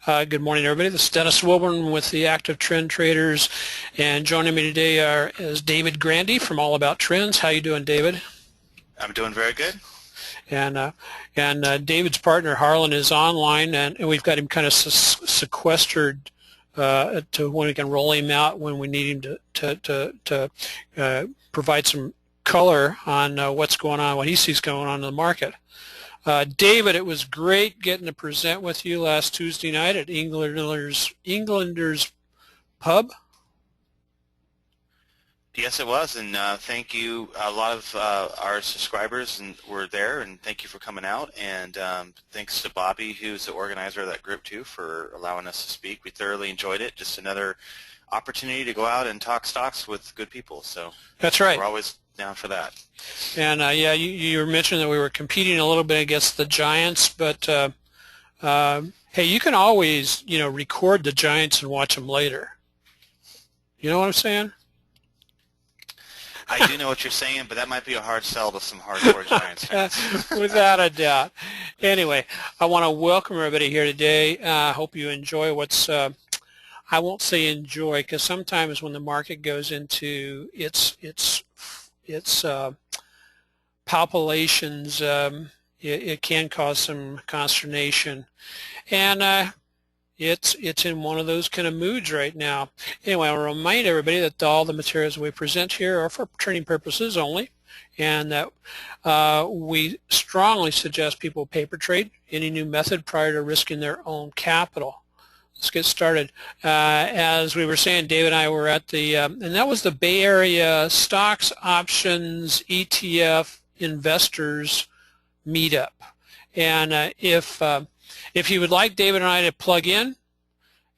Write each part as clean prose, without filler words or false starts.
Good morning, everybody. This is Dennis Wilburn with the Active Trend Traders, and joining me today is David Grandy from All About Trends. How you doing, David? I'm doing very good. And uh, and David's partner Harlan is online, and we've got him kind of sequestered to when we can roll him out when we need him to provide some color on what's going on, what he sees going on in the market. David, it was great getting to present with you last Tuesday night at Englanders Pub. Yes, it was, and thank you. A lot of our subscribers were there, and thank you for coming out. And thanks to Bobby, who's the organizer of that group too, for allowing us to speak. We thoroughly enjoyed it. Just another opportunity to go out and talk stocks with good people. So That's right. we're always down for that. And yeah, you were mentioning that we were competing a little bit against the Giants, but hey, you can always record the Giants and watch them later. You know what I'm saying? I do know what you're saying, but that might be a hard sell to some hardcore Giants fans. Without a doubt. Anyway, I want to welcome everybody here today. I hope you enjoy what's, I won't say enjoy, because sometimes when the market goes into its palpitations, it can cause some consternation. And it's in one of those kind of moods right now. Anyway, I'll remind everybody that all the materials we present here are for training purposes only, and that we strongly suggest people paper trade any new method prior to risking their own capital. Let's get started. As we were saying, Dave and I were at the, and that was the Bay Area Stocks, Options, ETF Investors Meetup. And if you would like David and I to plug in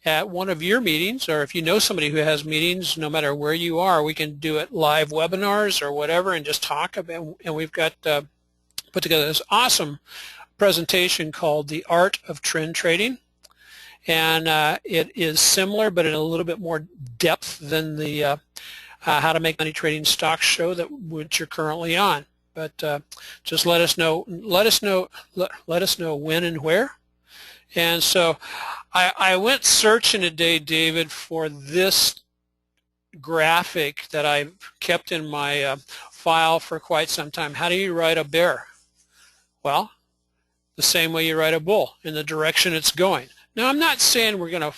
at one of your meetings, or if you know somebody who has meetings, no matter where you are, we can do it live webinars or whatever and just talk about. And we've got put together this awesome presentation called The Art of Trend Trading. And it is similar, but in a little bit more depth than the How to Make Money Trading Stocks show which you're currently on. But just let us know when and where. And so I went searching today, David, for this graphic that I've kept in my file for quite some time. How do you ride a bear? Well, the same way you ride a bull, in the direction it's going. Now, I'm not saying we're going to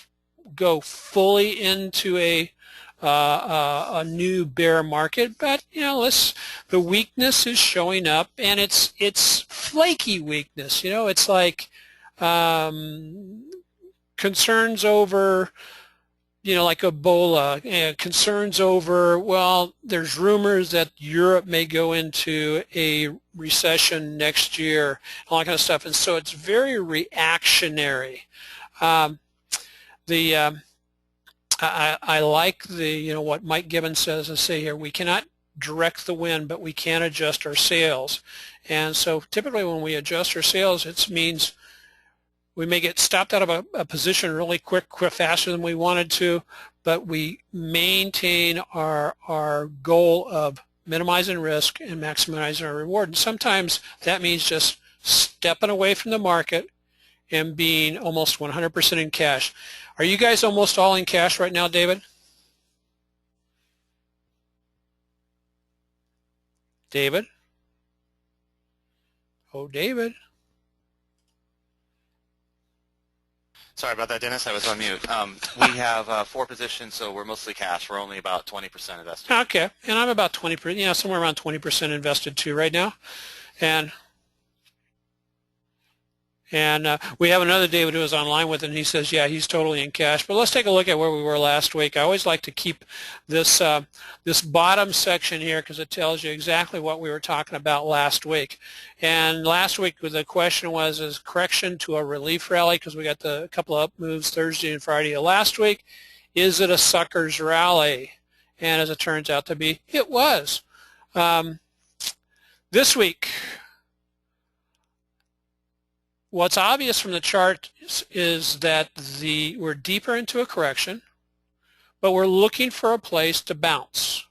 go fully into a new bear market, but the weakness is showing up, and it's flaky weakness. It's like concerns over like Ebola, concerns over, well, there's rumors that Europe may go into a recession next year, all that kind of stuff, and so it's very reactionary. I like what Mike Gibbons says and say here, we cannot direct the wind, but we can adjust our sails. And so typically when we adjust our sails, it means we may get stopped out of a position really quick, faster than we wanted to, but we maintain our goal of minimizing risk and maximizing our reward. And sometimes that means just stepping away from the market and being almost 100% in cash. Are you guys almost all in cash right now, David? David? Oh, David. Sorry about that, Dennis. I was on mute. We have 4 positions, so we're mostly cash. We're only about 20% invested. Okay, and I'm about 20%, somewhere around 20% invested too right now. And we have another David who is online with it, and he says, yeah, he's totally in cash. But let's take a look at where we were last week. I always like to keep this this bottom section here because it tells you exactly what we were talking about last week. And last week the question was, is correction to a relief rally, because we got the couple of up moves Thursday and Friday of last week. Is it a sucker's rally? And as it turns out to be, it was. This week, what's obvious from the chart is that we're deeper into a correction, but we're looking for a place to bounce.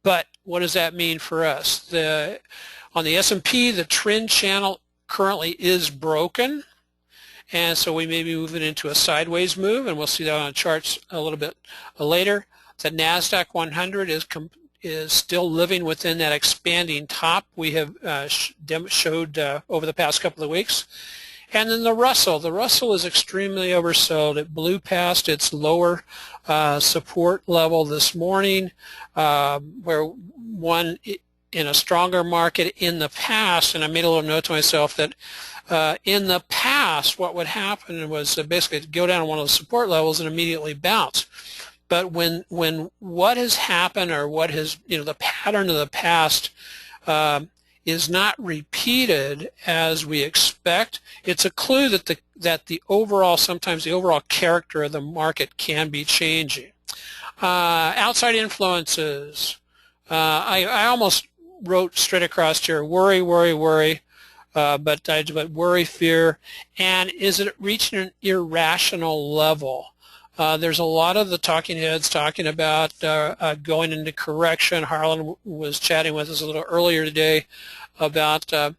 But what does that mean for us? On the S&P, the trend channel currently is broken, and so we may be moving into a sideways move, and we'll see that on the charts a little bit later. The NASDAQ 100 is still living within that expanding top we have showed over the past couple of weeks. And then the Russell is extremely oversold. It blew past its lower support level this morning, where one in a stronger market in the past, and I made a little note to myself that in the past what would happen was basically go down to one of the support levels and immediately bounce. But when what has happened, or what has, the pattern of the past is not repeated as we expect, it's a clue that the overall, sometimes the overall character of the market can be changing. Outside influences. I almost wrote straight across here, worry, worry, worry, but worry, fear, and is it reaching an irrational level? There's a lot of the talking heads talking about going into correction. Harlan was chatting with us a little earlier today about the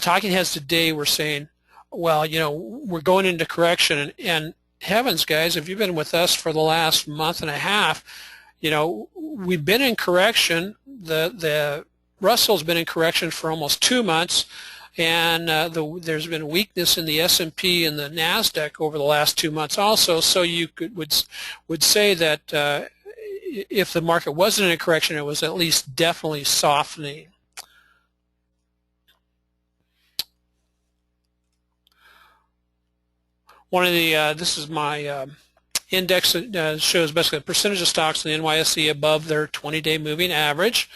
talking heads today were saying, well, we're going into correction, and heavens, guys, if you've been with us for the last month and a half, we've been in correction. The Russell's been in correction for almost 2 months. And there's been weakness in the S&P and the NASDAQ over the last 2 months also. So you would say that if the market wasn't in a correction, it was at least definitely softening. One of the this is my index that shows basically the percentage of stocks in the NYSE above their 20-day moving average.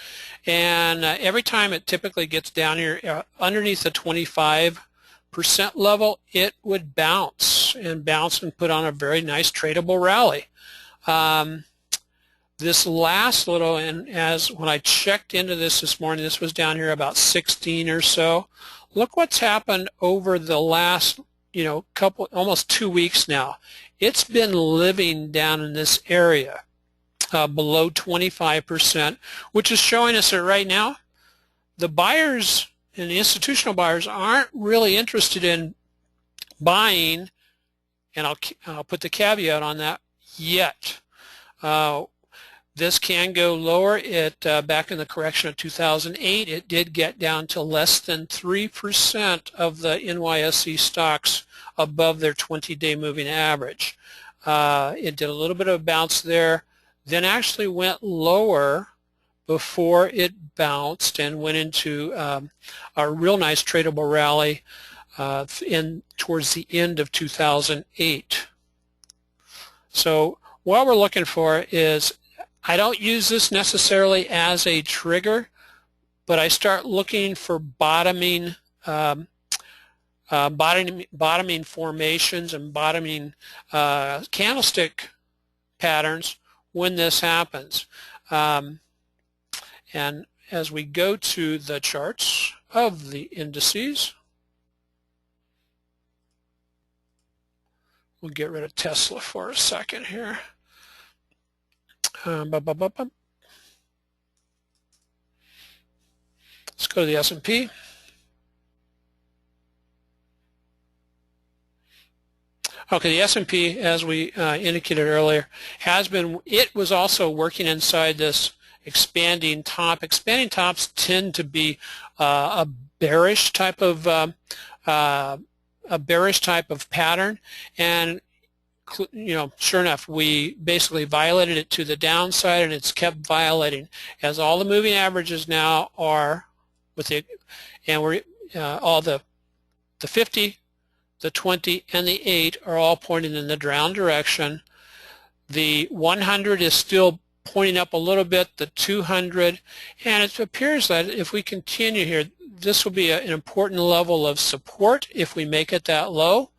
And every time it typically gets down here underneath the 25% level, it would bounce and put on a very nice tradable rally. This last little, and when I checked into this morning, this was down here about 16 or so. Look what's happened over the last almost 2 weeks now. It's been living down in this area. Below 25%, which is showing us that right now the buyers and the institutional buyers aren't really interested in buying, and I'll put the caveat on that, yet. This can go lower. Back in the correction of 2008, it did get down to less than 3% of the NYSE stocks above their 20-day moving average. It did a little bit of a bounce there, then actually went lower before it bounced and went into a real nice tradable rally towards the end of 2008. So what we're looking for is, I don't use this necessarily as a trigger, but I start looking for bottoming formations and bottoming candlestick patterns when this happens. And as we go to the charts of the indices, we'll get rid of Tesla for a second here. Let's go to the S&P. Okay, the S&P, as we indicated earlier, it was also working inside this expanding top. Expanding tops tend to be a bearish type of pattern, and sure enough, we basically violated it to the downside, and it's kept violating, as all the moving averages now are all the 50. The 20 and the 8 are all pointing in the down direction. The 100 is still pointing up a little bit, the 200, and it appears that if we continue here, this will be an important level of support if we make it that low.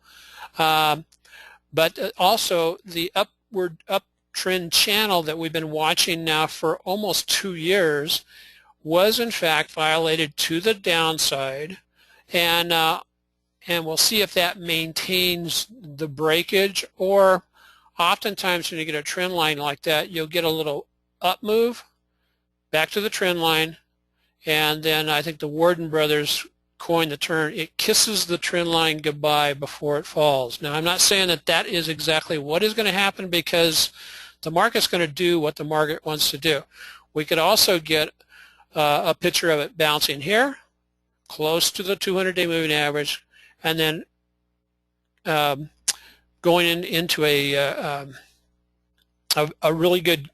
But also the uptrend channel that we've been watching now for almost 2 years was in fact violated to the downside, and we'll see if that maintains the breakage, or oftentimes when you get a trend line like that, you'll get a little up move back to the trend line, and then I think the Warden brothers coin the term, it kisses the trend line goodbye before it falls. Now, I'm not saying that that is exactly what is going to happen, because the market's going to do what the market wants to do. We could also get a picture of it bouncing here, close to the 200-day moving average, and then going into a really good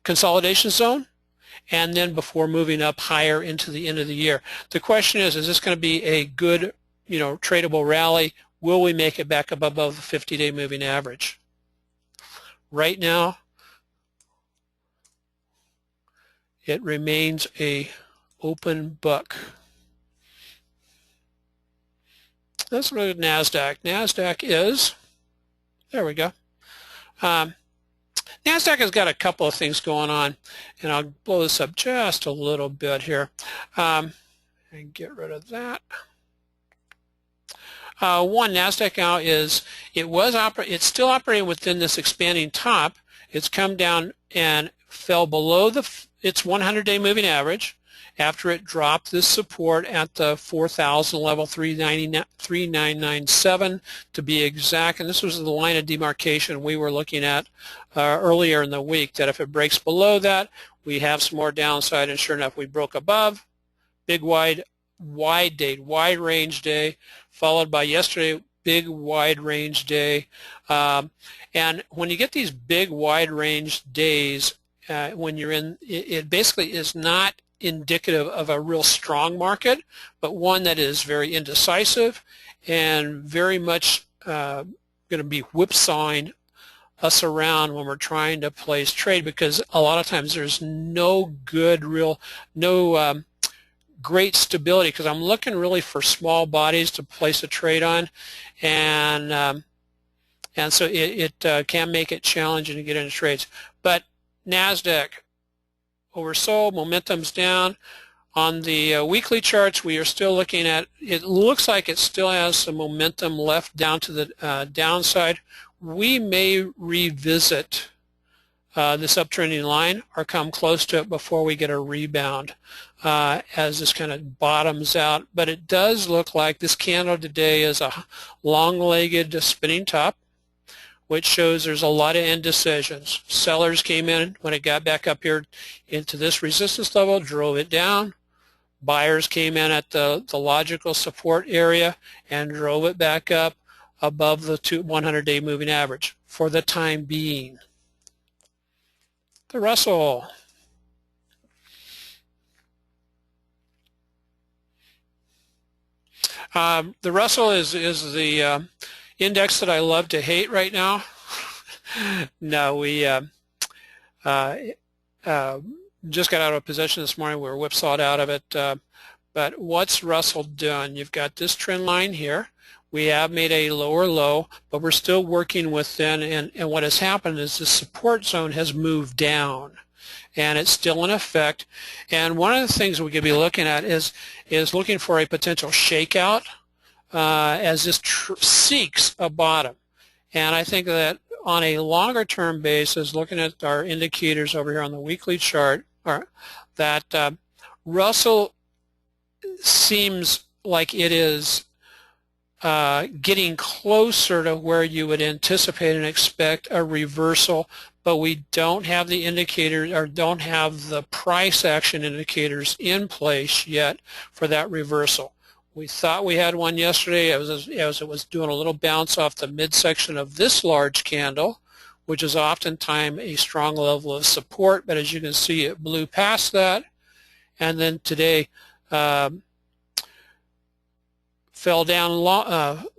consolidation zone, and then before moving up higher into the end of the year. The question is this going to be a good, tradable rally? Will we make it back up above the 50-day moving average? Right now, it remains a open book. Let's look at NASDAQ. NASDAQ is, there we go. NASDAQ has got a couple of things going on, and I'll blow this up just a little bit here and get rid of that. One, NASDAQ now is, it's still operating within this expanding top. It's come down and fell below its 100-day moving average after it dropped this support at the 4,000 level, 3997 to be exact. And this was the line of demarcation we were looking at earlier in the week, that if it breaks below that, we have some more downside. And sure enough, we broke above. Big wide range day, followed by yesterday, big wide range day. And when you get these big wide range days, when you're in, it basically is not indicative of a real strong market, but one that is very indecisive and very much going to be whipsawing us around when we're trying to place trade, because a lot of times there's no great stability, because I'm looking really for small bodies to place a trade on, and so it can make it challenging to get into trades. But NASDAQ, oversold, momentum's down. On the weekly charts, we are still looking at, it looks like it still has some momentum left down to the downside. We may revisit this uptrending line or come close to it before we get a rebound as this kind of bottoms out. But it does look like this candle today is a long-legged spinning top, which shows there's a lot of indecisions. Sellers came in when it got back up here into this resistance level, drove it down. Buyers came in at the logical support area and drove it back up above the 100-day moving average for the time being. The Russell. The Russell is the index that I love to hate right now. No, we just got out of position this morning. We were whipsawed out of it. But what's Russell done? You've got this trend line here. We have made a lower low, but we're still working within, and what has happened is the support zone has moved down, and it's still in effect. And one of the things we could be looking at is looking for a potential shakeout as this seeks a bottom. And I think that on a longer term basis, looking at our indicators over here on the weekly chart, that Russell seems like it is getting closer to where you would anticipate and expect a reversal, but we don't have the indicators, or don't have the price action indicators in place yet for that reversal. We thought we had one yesterday as it was doing a little bounce off the midsection of this large candle, which is oftentimes a strong level of support, but as you can see, it blew past that, and then today fell down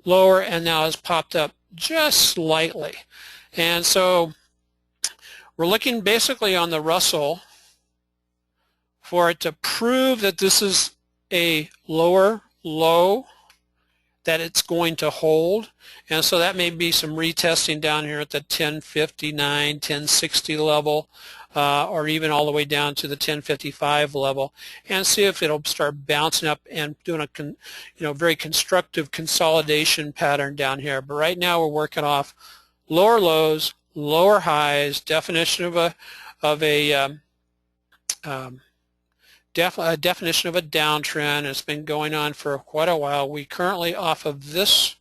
lower and now has popped up just slightly. And so we're looking basically on the Russell for it to prove that this is a lower low that it's going to hold. And so that may be some retesting down here at the 1059, 1060 level, or even all the way down to the 1055 level, and see if it'll start bouncing up and doing a very constructive consolidation pattern down here. But right now we're working off lower lows, lower highs, definition of a a definition of a downtrend. It's been going on for quite a while. We currently off of this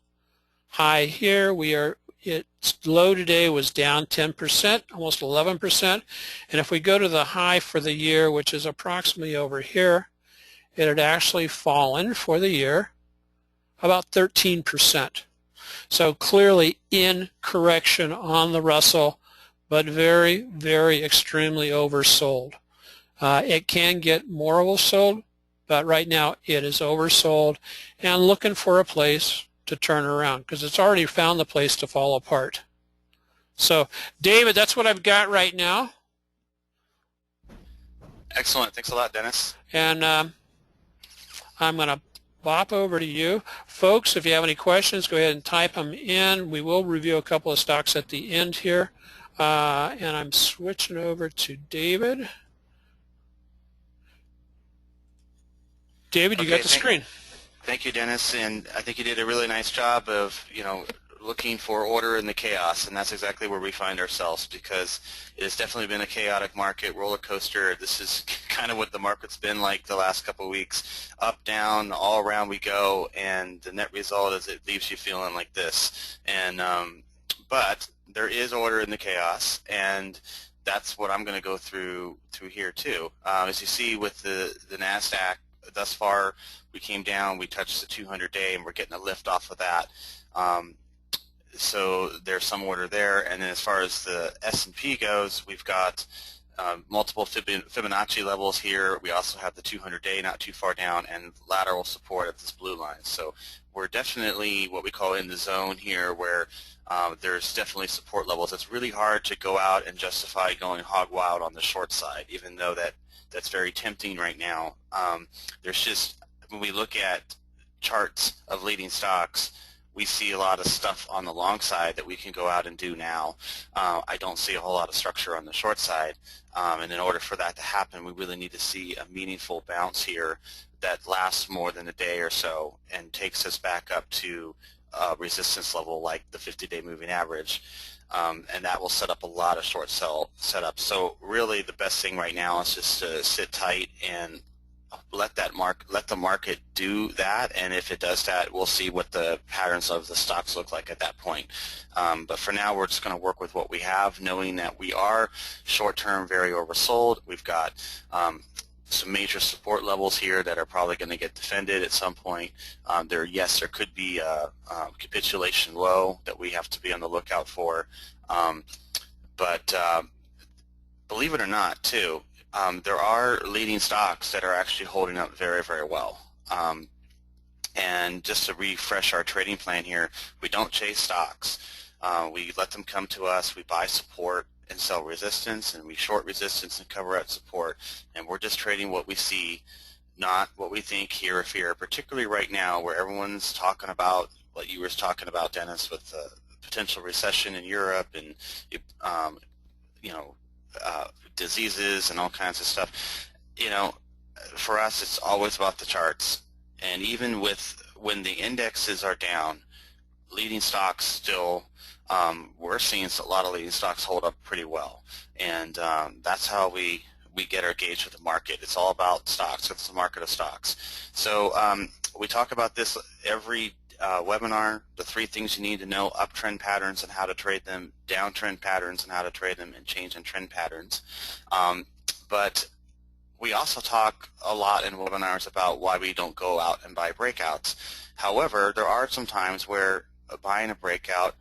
high here, its low today was down 10%, almost 11%. And if we go to the high for the year, which is approximately over here, it had actually fallen for the year about 13%. So clearly in correction on the Russell, but very, very extremely oversold. It can get more oversold, but right now it is oversold and looking for a place to turn around because it's already found the place to fall apart. So, David, that's what I've got right now. Excellent. Thanks a lot, Dennis. And I'm going to bop over to you. Folks, if you have any questions, go ahead and type them in. We will review a couple of stocks at the end here. And I'm switching over to David. David, you got the screen. Thank you, Dennis, and I think you did a really nice job of, looking for order in the chaos, and that's exactly where we find ourselves because it has definitely been a chaotic market, roller coaster. This is kind of what the market's been like the last couple of weeks. Up, down, all around we go, and the net result is it leaves you feeling like this. And but there is order in the chaos, and that's what I'm going to go through here too. As you see with the NASDAQ, thus far we came down, we touched the 200-day, and we're getting a lift off of that. So there's some order there, and then as far as the S&P goes, we've got multiple Fibonacci levels here. We also have the 200-day not too far down and lateral support at this blue line. So we're definitely what we call in the zone here where there's definitely support levels. It's really hard to go out and justify going hog wild on the short side, even though that's very tempting right now. There's just, when we look at charts of leading stocks, we see a lot of stuff on the long side that we can go out and do now. I don't see a whole lot of structure on the short side, and in order for that to happen, we really need to see a meaningful bounce here that lasts more than a day or so and takes us back up to a resistance level like the 50-day moving average, and that will set up a lot of short sell setups. So really the best thing right now is just to sit tight and let the market do that, and if it does that, we'll see what the patterns of the stocks look like at that point. But for now, we're just going to work with what we have, knowing that we are short-term very oversold. We've got some major support levels here that are probably going to get defended at some point. There could be a capitulation low that we have to be on the lookout for. But believe it or not, too, there are leading stocks that are actually holding up very, very well. And just to refresh our trading plan here, we don't chase stocks. We let them come to us, we buy support and sell resistance, and we short resistance and cover out support. And we're just trading what we see, not what we think here or fear, particularly right now where everyone's talking about what you were talking about, Dennis, with the potential recession in Europe and, diseases and all kinds of stuff. For us, it's always about the charts. And even when the indexes are down, leading stocks still, we're seeing a lot of leading stocks hold up pretty well. And that's how we get our gauge with the market. It's all about stocks. It's the market of stocks. So we talk about this every webinar, the 3 things you need to know: uptrend patterns and how to trade them, downtrend patterns and how to trade them, and change in trend patterns. But we also talk a lot in webinars about why we don't go out and buy breakouts. However, there are some times where buying a breakout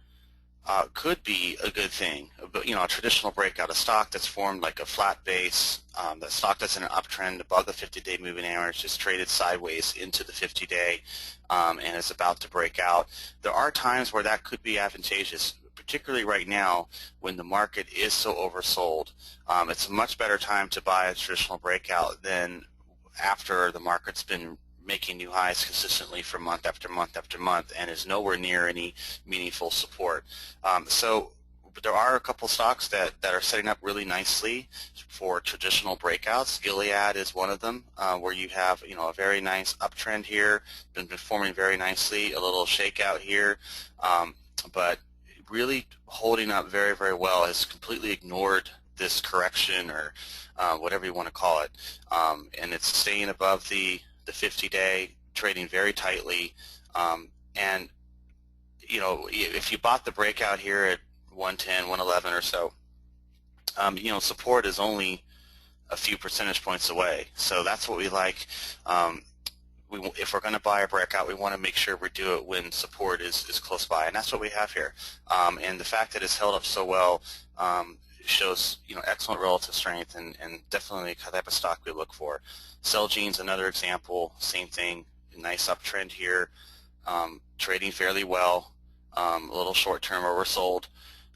could be a good thing. A traditional breakout, a stock that's formed like a flat base, that stock that's in an uptrend above the 50-day moving average, just traded sideways into the 50-day and is about to break out. There are times where that could be advantageous, particularly right now when the market is so oversold. It's a much better time to buy a traditional breakout than after the market's been making new highs consistently for month after month after month and is nowhere near any meaningful support. So there are a couple stocks that are setting up really nicely for traditional breakouts. Gilead is one of them, where you have a very nice uptrend here, been performing very nicely, a little shakeout here, but really holding up very, very well, has completely ignored this correction, or whatever you want to call it, and it's staying above the 50-day, trading very tightly, and if you bought the breakout here at 110, 111 or so, support is only a few percentage points away. So that's what we like. If we're going to buy a breakout, we want to make sure we do it when support is close by, and that's what we have here. And the fact that it's held up so well shows excellent relative strength, and definitely the type of stock we look for. Celgene's another example, same thing, nice uptrend here, trading fairly well, a little short-term oversold.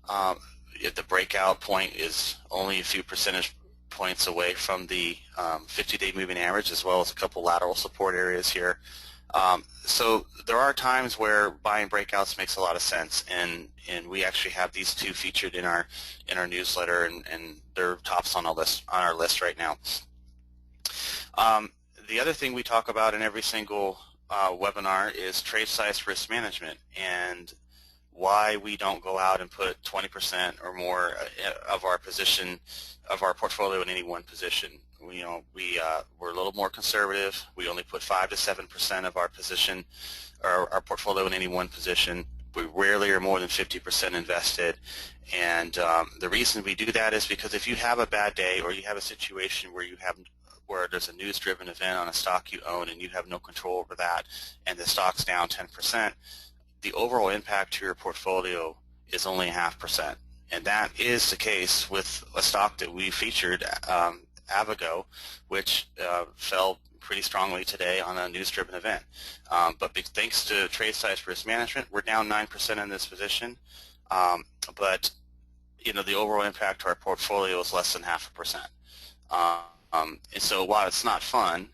The breakout point is only a few percentage points away from the 50-day moving average, as well as a couple lateral support areas here. So there are times where buying breakouts makes a lot of sense, and we actually have these two featured in our newsletter, and they're tops on our list right now. The other thing we talk about in every single webinar is trade size risk management, and why we don't go out and put 20% or more of our portfolio in any one position. We're a little more conservative. We only put 5 to 7% of our position, or our portfolio, in any one position. We rarely are more than 50% invested, and the reason we do that is because if you have a bad day, or you have a situation where there's a news-driven event on a stock you own and you have no control over that, and the stock's down 10%, the overall impact to your portfolio is only 0.5%. And that is the case with a stock that we featured, Avago, which fell pretty strongly today on a news-driven event. But thanks to trade size risk management, we're down 9% in this position. But the overall impact to our portfolio is less than 0.5%. And so while it's not fun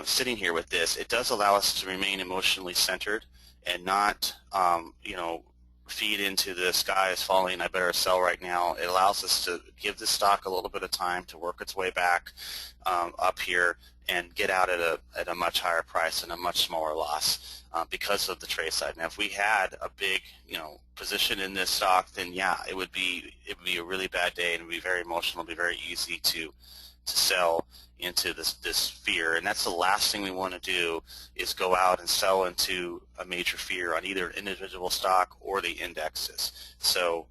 sitting here with this, it does allow us to remain emotionally centered and not feed into the sky is falling, I better sell right now. It allows us to give the stock a little bit of time to work its way back up here and get out at a much higher price and a much smaller loss because of the trade side. Now, if we had a big position in this stock, then yeah, it would be a really bad day, and it would be very emotional. It would be very easy to sell into this fear, and that's the last thing we want to do, is go out and sell into a major fear on either individual stock or the indexes. So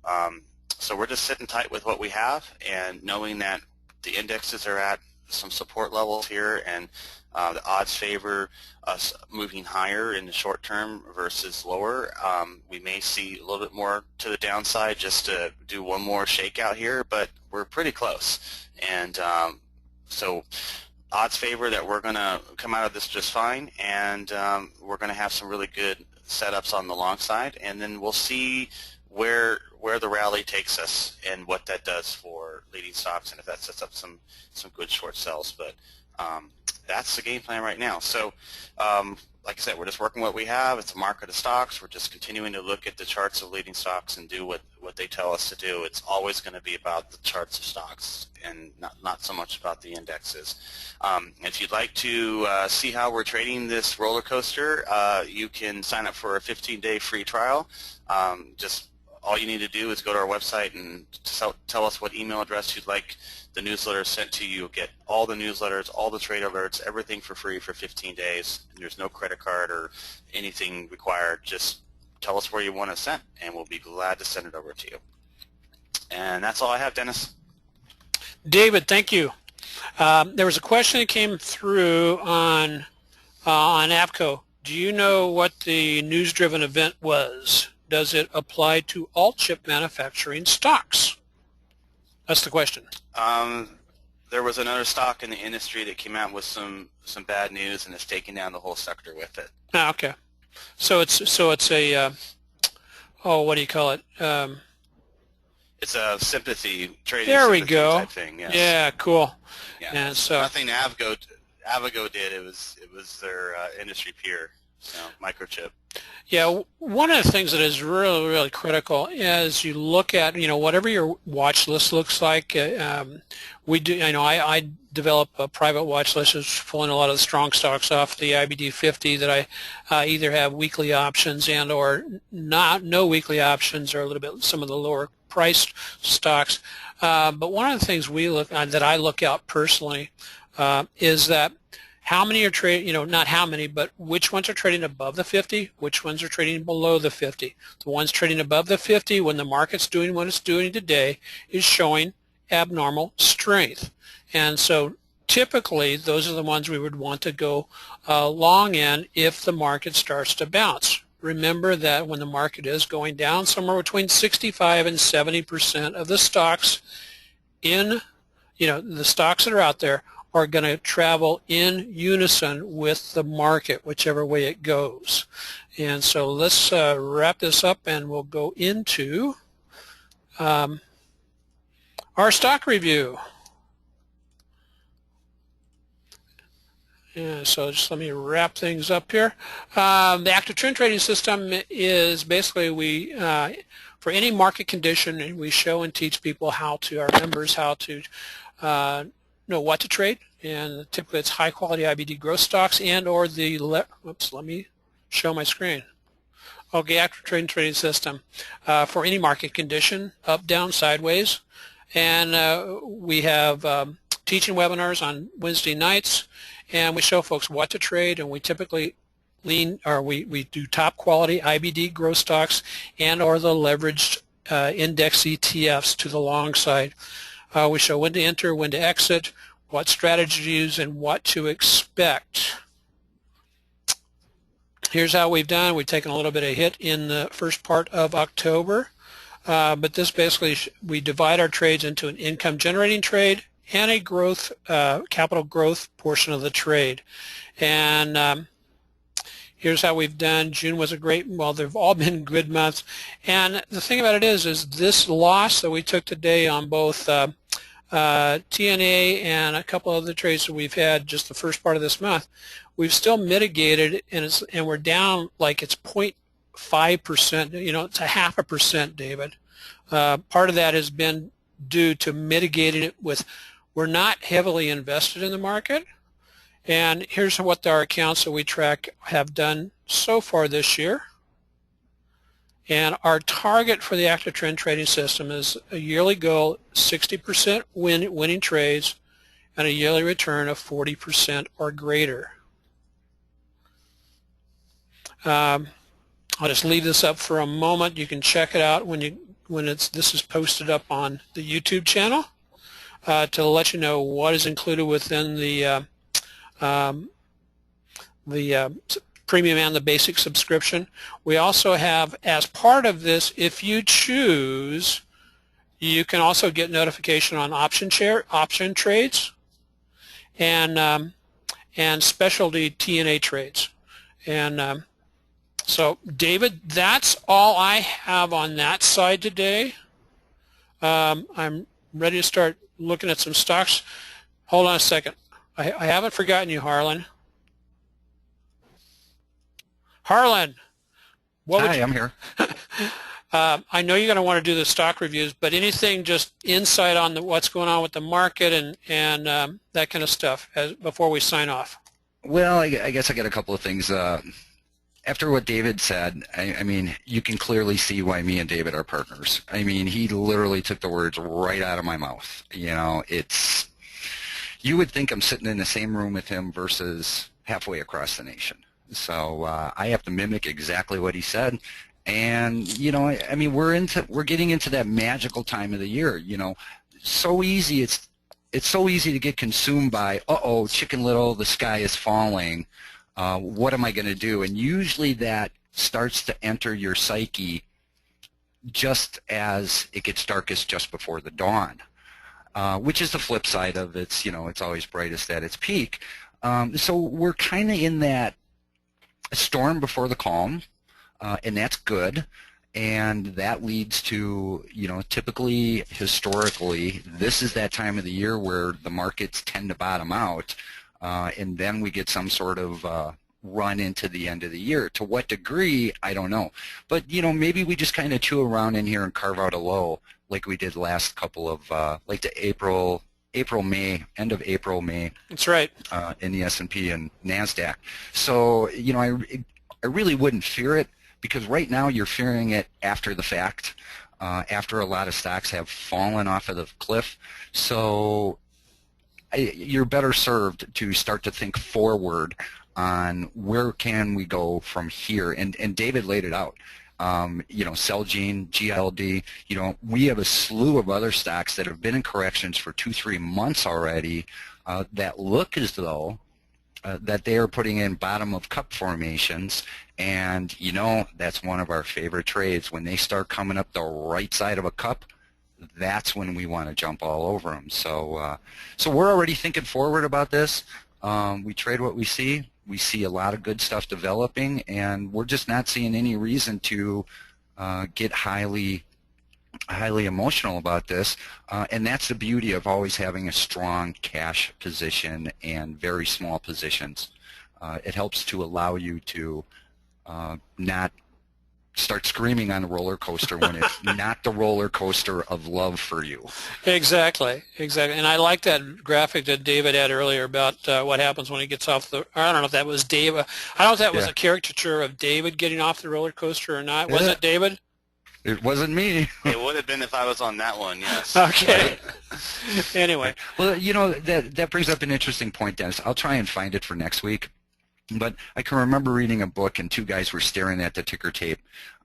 so we're just sitting tight with what we have, and knowing that the indexes are at some support levels here, and the odds favor us moving higher in the short term versus lower. We may see a little bit more to the downside just to do one more shakeout here, but we're pretty close. And so odds favor that we're going to come out of this just fine, and we're going to have some really good setups on the long side, and then we'll see where the rally takes us and what that does for leading stocks, and if that sets up some good short sells. But that's the game plan right now. So like I said, we're just working what we have. It's a market of stocks. We're just continuing to look at the charts of leading stocks and do what they tell us to do. It's always going to be about the charts of stocks and not so much about the indexes. If you'd like to see how we're trading this roller coaster, you can sign up for a 15-day free trial. Just all you need to do is go to our website and tell us what email address you'd like the newsletter sent to you. You'll get all the newsletters, all the trade alerts, everything for free for 15 days. And there's no credit card or anything required. Just tell us where you want it sent, and we'll be glad to send it over to you. And that's all I have, Dennis. David, thank you. There was a question that came through on APCO. Do you know what the news-driven event was? Does it apply to all chip manufacturing stocks? That's the question. There was another stock in the industry that came out with some bad news, and it's taking down the whole sector with it. Ah, okay. So it's a what do you call it? It's a sympathy trading. There we go. Type thing. Yes. Yeah, cool. Yeah. And so nothing Avago did. It was their industry peer, microchip. Yeah, one of the things that is really, really critical is you look at, whatever your watch list looks like. We do, I develop a private watch list that's pulling a lot of the strong stocks off the IBD 50 that I either have weekly options and or no weekly options, or a little bit some of the lower priced stocks. But one of the things we look that I look out personally is that how many are trading, not how many, but which ones are trading above the 50, which ones are trading below the 50. The ones trading above the 50 when the market's doing what it's doing today is showing abnormal strength. And so typically those are the ones we would want to go long in if the market starts to bounce. Remember that when the market is going down, somewhere between 65 and 70% of the stocks the stocks that are out there are going to travel in unison with the market, whichever way it goes. And so let's wrap this up and we'll go into our stock review. Yeah, so just let me wrap things up here. The active trend trading system is basically for any market condition, we show and teach people our members how to know what to trade, and typically it's high quality IBD growth stocks and or let me show my screen. Okay, active trend trading system for any market condition, up, down, sideways, and we have teaching webinars on Wednesday nights, and we show folks what to trade, and we typically we do top quality IBD growth stocks and or the leveraged index ETFs to the long side. We show when to enter, when to exit, what strategy to use, and what to expect. Here's how we've done. We've taken a little bit of hit in the first part of October, but this basically, we divide our trades into an income generating trade and a growth, capital growth portion of the trade. And here's how we've done. June was a great, well, they've all been good months. And the thing about it is this loss that we took today on both TNA and a couple other trades that we've had just the first part of this month, we've still mitigated, and we're down like it's 0.5%. It's a 0.5%, David. Part of that has been due to mitigating it with, we're not heavily invested in the market. And here's what our accounts that we track have done so far this year. And our target for the active trend trading system is a yearly goal, 60% winning trades, and a yearly return of 40% or greater. I'll just leave this up for a moment. You can check it out when this is posted up on the YouTube channel to let you know what is included within the premium and the basic subscription. We also have, as part of this, if you choose, you can also get notification on option trades and specialty TNA trades. And so, David, that's all I have on that side today. I'm ready to start looking at some stocks. Hold on a second. I haven't forgotten you, Harlan. Harlan, Hi, I'm here. I know you're going to want to do the stock reviews, but anything just insight on what's going on with the market and that kind of stuff before we sign off? Well, I guess I got a couple of things. After what David said, I mean, you can clearly see why me and David are partners. I mean, he literally took the words right out of my mouth. You would think I'm sitting in the same room with him versus halfway across the nation. So I have to mimic exactly what he said. And, I mean, we're getting into that magical time of the year, so easy. It's so easy to get consumed by, uh-oh, Chicken Little, the sky is falling. What am I going to do? And usually that starts to enter your psyche just as it gets darkest just before the dawn, which is the flip side of it's always brightest at its peak. So we're kind of in that storm before the calm, and that's good. And that leads to, typically, historically, this is that time of the year where the markets tend to bottom out. And then we get some sort of run into the end of the year. To what degree, I don't know. But, maybe we just kind of chew around in here and carve out a low like we did last couple of, like the April, May, end of April, May. That's right. In the S&P and NASDAQ. So, I really wouldn't fear it because right now you're fearing it after the fact. after a lot of stocks have fallen off of the cliff. So you're better served to start to think forward on where can we go from here. And David laid it out. Celgene, GLD, we have a slew of other stocks that have been in corrections for 2-3 months already that look as though that they are putting in bottom of cup formations, and that's one of our favorite trades. When they start coming up the right side of a cup, that's when we want to jump all over them. So we're already thinking forward about this. We trade what we see. We see a lot of good stuff developing, and we're just not seeing any reason to get highly emotional about this. And that's the beauty of always having a strong cash position and very small positions. It helps to allow you to not start screaming on the roller coaster when it's not the roller coaster of love for you. Exactly. And I like that graphic that David had earlier about what happens when he gets off the, I don't know if that was David. I don't know if that was a caricature of David getting off the roller coaster or not. Was it David? It wasn't me. It would have been if I was on that one, yes. Okay. Anyway. Well, that brings up an interesting point, Dennis. I'll try and find it for next week. But I can remember reading a book, and two guys were staring at the ticker tape,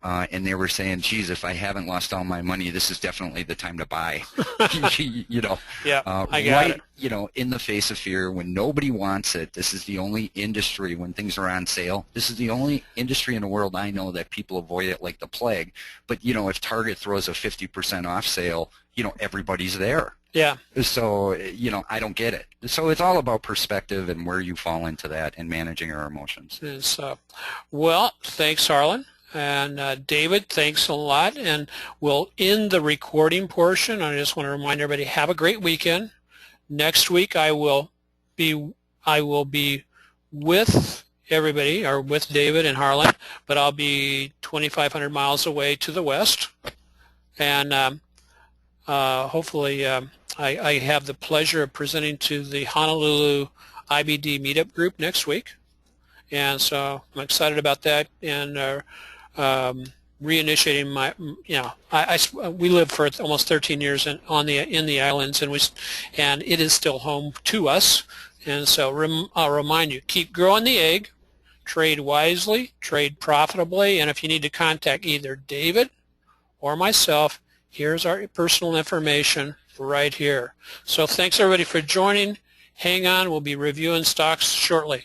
and they were saying, geez, if I haven't lost all my money, this is definitely the time to buy. Yeah, I got it. In the face of fear, when nobody wants it, this is the only industry, when things are on sale, this is the only industry in the world I know that people avoid it like the plague. But, if Target throws a 50% off sale, everybody's there. Yeah. So, I don't get it. So it's all about perspective and where you fall into that and managing our emotions. Well, thanks, Harlan. And David, thanks a lot. And we'll end the recording portion. I just want to remind everybody, have a great weekend. Next week I will be with everybody, or with David and Harlan, but I'll be 2,500 miles away to the west. And hopefully I have the pleasure of presenting to the Honolulu IBD meetup group next week, and so I'm excited about that, and reinitiating my, we lived for almost 13 years in the islands, and it is still home to us, and so I'll remind you, keep growing the egg, trade wisely, trade profitably, and if you need to contact either David or myself, here's our personal information right here. So thanks everybody for joining. Hang on, we'll be reviewing stocks shortly.